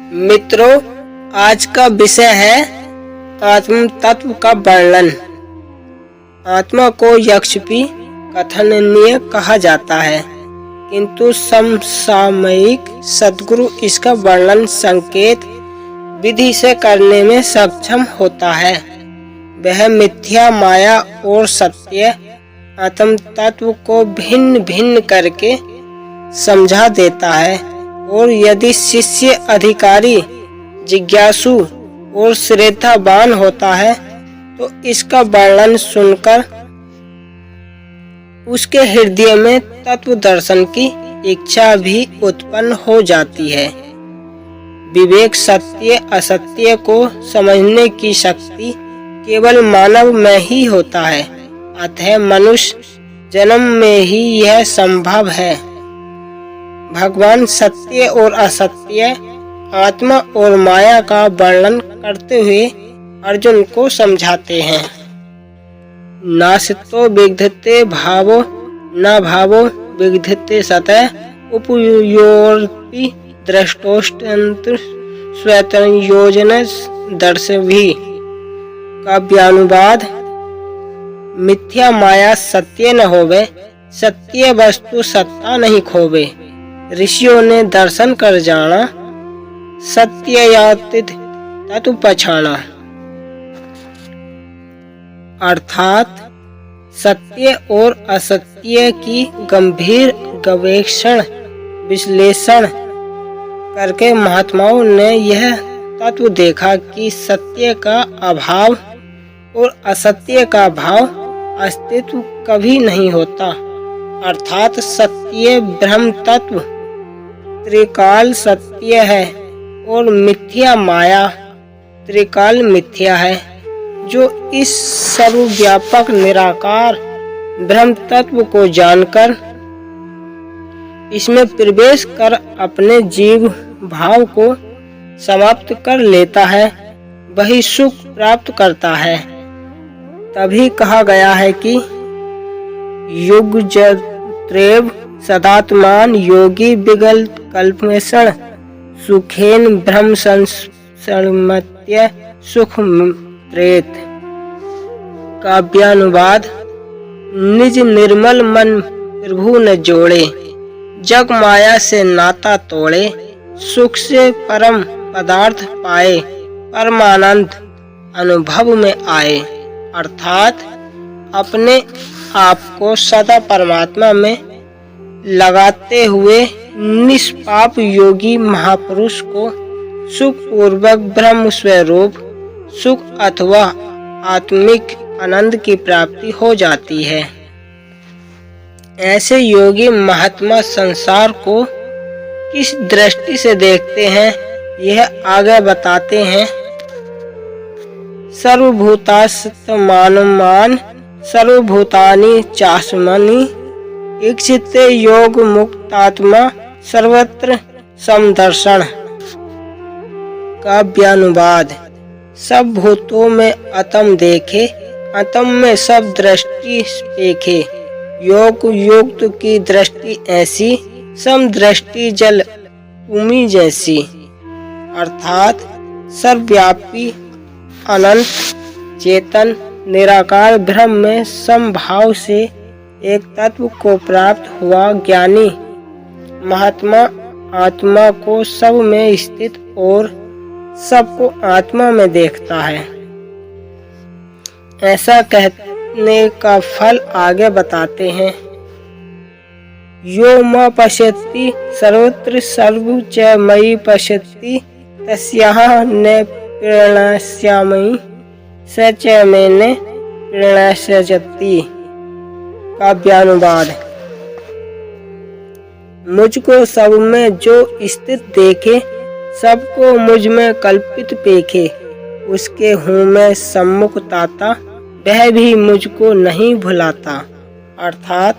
मित्रों, आज का विषय है आत्म तत्व का वर्णन। आत्मा को यक्षपी कथनीय कहा जाता है, किंतु समसामयिक सद्गुरु इसका वर्णन संकेत विधि से करने में सक्षम होता है। वह मिथ्या, माया और सत्य आत्म तत्व को भिन्न भिन्न करके समझा देता है, और यदि शिष्य अधिकारी, जिज्ञासु और श्रद्धावान होता है तो इसका वर्णन सुनकर उसके हृदय में तत्व दर्शन की इच्छा भी उत्पन्न हो जाती है। विवेक, सत्य असत्य को समझने की शक्ति केवल मानव में ही होता है, अतः मनुष्य जन्म में ही यह संभव है। भगवान सत्य और असत्य, आत्मा और माया का वर्णन करते हुए अर्जुन को समझाते हैं। नास्तो विद्यते भावो न भावो विद्यते सतः उपयोऽपि दृष्टोऽन्तः स्वतंयोजन दर्शभिः। काव्यानुवाद: मिथ्या माया सत्य न होवे, सत्य वस्तु सत्ता नहीं खोवे। ऋषियों ने दर्शन कर जाना, सत्यातीत तत्व पछाना। अर्थात सत्य और असत्य की गंभीर गवेषण विश्लेषण करके महात्माओं ने यह तत्व देखा कि सत्य का अभाव और असत्य का भाव अस्तित्व कभी नहीं होता। अर्थात सत्य ब्रह्म तत्व त्रिकाल सत्य है और मिथ्या माया त्रिकाल मिथ्या है, जो इस सर्वव्यापक निराकार ब्रह्म तत्व को जानकर इसमें प्रवेश कर अपने जीव भाव को समाप्त कर लेता है, वही सुख प्राप्त करता है। तभी कहा गया है कि युगजत्रेव सदात्मान योगी विगल कल्पमेषण सुखेन ब्रह्म संसर्मत्य सुख प्रेत। काव्यानुवाद: निज निर्मल मन प्रभु न जोड़े, जग माया से नाता तोड़े, सुख से परम पदार्थ पाए, परमानंद अनुभव में आए। अर्थात अपने आप को सदा परमात्मा में लगाते हुए निष्पाप योगी महापुरुष को सुख पूर्वक ब्रह्म स्वरूप सुख अथवा आत्मिक आनंद की प्राप्ति हो जाती है। ऐसे योगी महात्मा संसार को किस दृष्टि से देखते हैं, यह आगे बताते हैं। सर्वभूतात्मानमान सर्वभूतानि चास्मनि इक्षिते योग मुक्तात्मा सर्वत्र समदर्शन। काव्यानुवाद: सब भूतों में अतम देखे, अतम में सब दृष्टि देखे। योग युक्त की दृष्टि ऐसी, सम दृष्टि जल भूमि जैसी। अर्थात सर्वव्यापी अनंत चेतन निराकार ब्रह्म में समभाव से एक तत्व को प्राप्त हुआ ज्ञानी महात्मा आत्मा को सब में स्थित और सबको आत्मा में देखता है। ऐसा कहने का फल आगे बताते हैं। यो म पश्यति सर्वत्र सर्व च मयि पश्यति तस्याह न प्रणश्यामि स च मेन प्रणश्यति। काव्यानुवाद: मुझको सब में जो स्थित देखे, सबको मुझ में कल्पित पेखे, उसके हूँ मैं सम्मुख ताता, वह भी मुझको नहीं भुलाता। अर्थात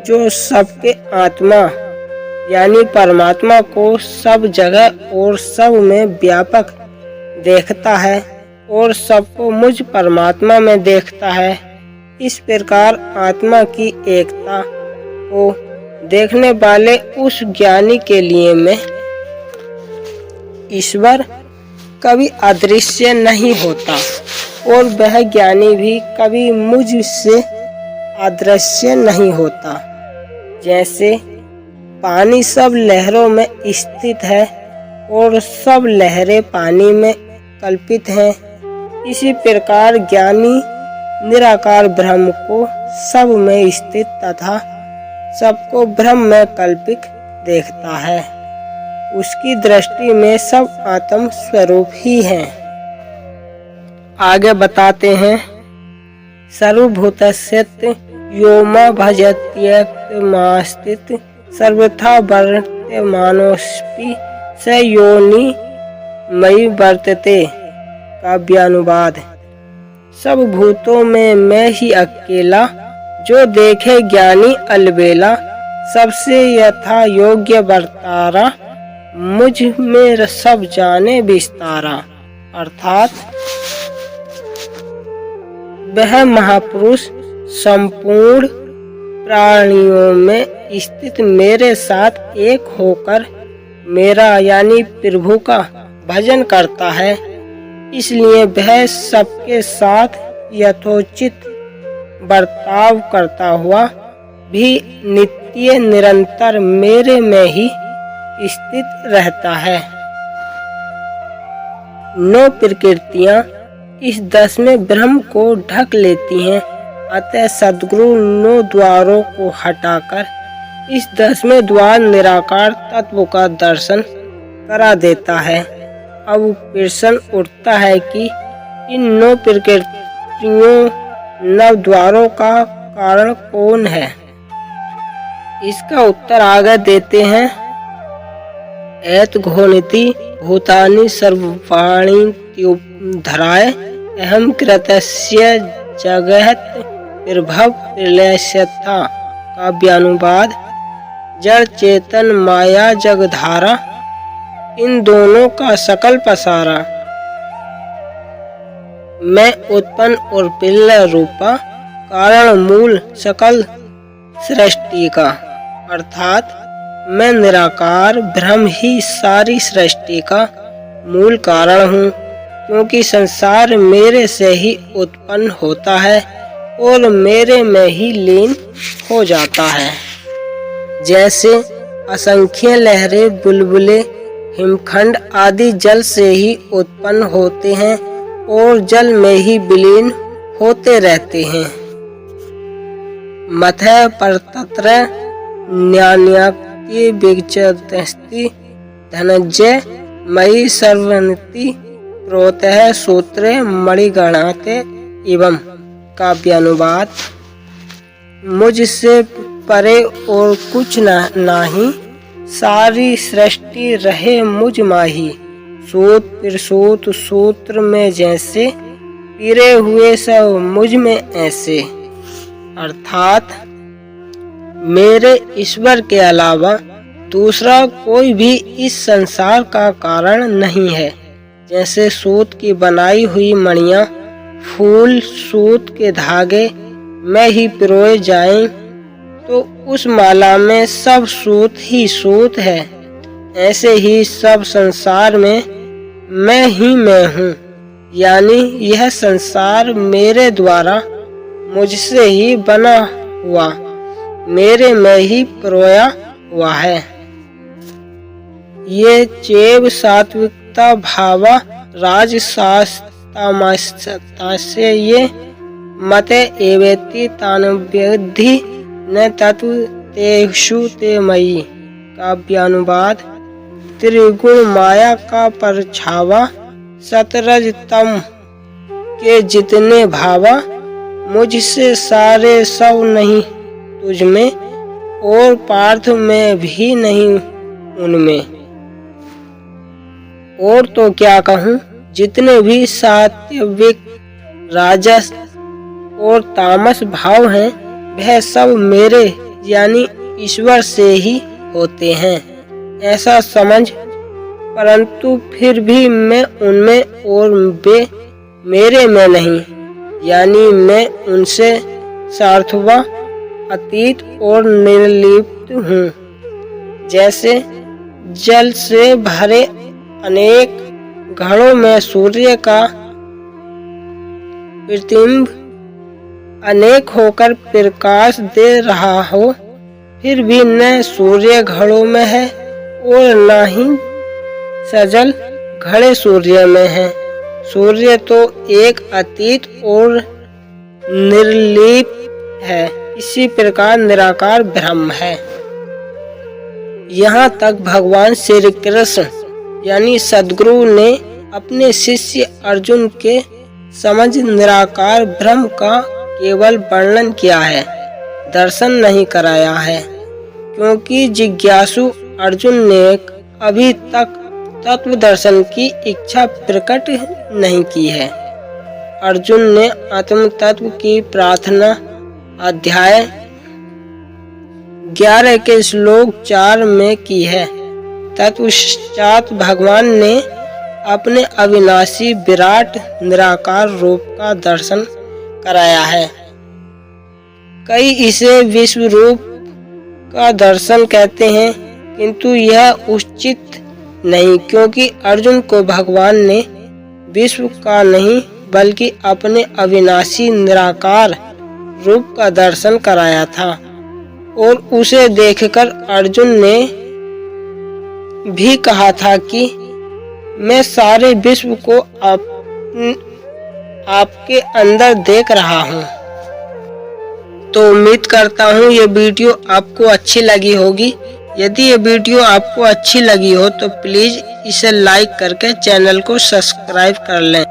जो सबके आत्मा यानी परमात्मा को सब जगह और सब में व्यापक देखता है और सबको मुझ परमात्मा में देखता है, इस प्रकार आत्मा की एकता को देखने वाले उस ज्ञानी के लिए मैं ईश्वर कभी अदृश्य नहीं होता और वह ज्ञानी भी कभी मुझसे अदृश्य नहीं होता। जैसे पानी सब लहरों में स्थित है और सब लहरें पानी में कल्पित हैं, इसी प्रकार ज्ञानी निराकार ब्रह्म को सब में स्थित तथा सबको ब्रह्म में कल्पित देखता है। उसकी दृष्टि में सब आत्म स्वरूप ही हैं। आगे बताते हैं, सर्वभूतस्य योमा भजत्यमास्तित सर्वथा वर्तमानोऽस्मि स योनि मयि वर्तते। काव्यानुवाद। सब भूतों में मैं ही अकेला, जो देखे ज्ञानी अलबेला, सबसे यथा योग्य वर्तारा, मुझ में सब जाने विस्तारा। अर्थात वह महापुरुष संपूर्ण प्राणियों में स्थित मेरे साथ एक होकर मेरा यानी प्रभु का भजन करता है, इसलिए वह सबके साथ यथोचित बर्ताव करता हुआ भी नित्य निरंतर मेरे में ही स्थित रहता है। 9 प्रकृतियां इस 10वें ब्रह्म को ढक लेती हैं, अतः सद्गुरु 9 द्वारों को हटाकर इस 10वें द्वार निराकार तत्व का दर्शन करा देता है। अब प्रश्न उठता है कि इन 9 प्रकृतियों 9 द्वारों का कारण कौन है? इसका उत्तर आगे देते हैं। एत घोनिति भूतानि सर्वाणि धराय अहम कृतस्य जगत प्रभव प्रलयस्यथा। काव्यानुवाद। जड़ चेतन माया जगधारा, इन दोनों का सकल पसारा। मैं उत्पन्न और प्रलय रूपा कारण मूल सकल सृष्टि का, अर्थात मैं निराकार ब्रह्म ही सारी सृष्टि का मूल कारण हूँ, क्योंकि संसार मेरे से ही उत्पन्न होता है और मेरे में ही लीन हो जाता है। जैसे असंख्य लहरें, बुलबुले, हिमखंड आदि जल से ही उत्पन्न होते हैं और जल में ही विलीन होते रहते हैं। मथः परतत्र न्यान्याक्ति विगचदस्ति धनंजय मयि सर्वनिति प्रोतः सूत्रे मणिगणाते एवं। काव्यानुवाद। मुझसे परे और कुछ नाही, सारी सृष्टि रहे मुझ माही। सूत प्रसूत सूत्र में जैसे, पिरे हुए सब मुझ में ऐसे। अर्थात मेरे ईश्वर के अलावा दूसरा कोई भी इस संसार का कारण नहीं है। जैसे सूत की बनाई हुई मणियां, फूल, सूत के धागे में ही पिरोए जाएं तो उस माला में सब सूत ही सूत है। ऐसे ही सब संसार में मैं हूँ, यानी यह संसार मेरे द्वारा मुझसे ही बना हुआ, मेरे में ही पिरोया हुआ है। ये चेव सात्विकता भावा राजसास्तामस्ता से ये मते एवेति तानव्यधि न तत्व तेषु ते मयि। काव्यानुवाद। त्रिगुण माया का परछावा, सतरज तम के जितने भावा, मुझसे सारे सब नहीं तुझ में, और पार्थ में भी नहीं उनमें। और तो क्या कहूँ, जितने भी सात्विक, राजस और तामस भाव हैं, वह सब मेरे यानी ईश्वर से ही होते हैं, ऐसा समझ। परंतु फिर भी मैं उनमें और वे मेरे में नहीं, यानी मैं उनसे सार्थवा, अतीत और निर्लिप्त हूँ। जैसे जल से भरे अनेक घड़ों में सूर्य का प्रतिबिंब अनेक होकर प्रकाश दे रहा हो, फिर भी न सूर्य घड़ों में है और न ही सजल घड़े सूर्य में है। सूर्य तो एक अतीत और निर्लिप है। इसी प्रकार निराकार ब्रह्म है। यहाँ तक भगवान श्री कृष्ण यानी सद्गुरु ने अपने शिष्य अर्जुन के समझ निराकार ब्रह्म का केवल वर्णन किया है, दर्शन नहीं कराया है, क्योंकि जिज्ञासु अर्जुन ने अभी तक तत्व दर्शन की इच्छा प्रकट नहीं की है। अर्जुन ने आत्म तत्व की प्रार्थना अध्याय 11 के श्लोक 4 में की है। तत्पश्चात भगवान ने अपने अविनाशी विराट निराकार रूप का दर्शन कराया है। कई इसे विश्व रूप का दर्शन कहते हैं, किंतु यह उचित नहीं, क्योंकि अर्जुन को भगवान ने विश्व का नहीं बल्कि अपने अविनाशी निराकार रूप का दर्शन कराया था। और उसे देखकर अर्जुन ने भी कहा था कि मैं सारे विश्व को आपके अंदर देख रहा हूँ। तो उम्मीद करता हूँ ये वीडियो आपको अच्छी लगी होगी। यदि ये वीडियो आपको अच्छी लगी हो तो प्लीज़ इसे लाइक करके चैनल को सब्सक्राइब कर लें।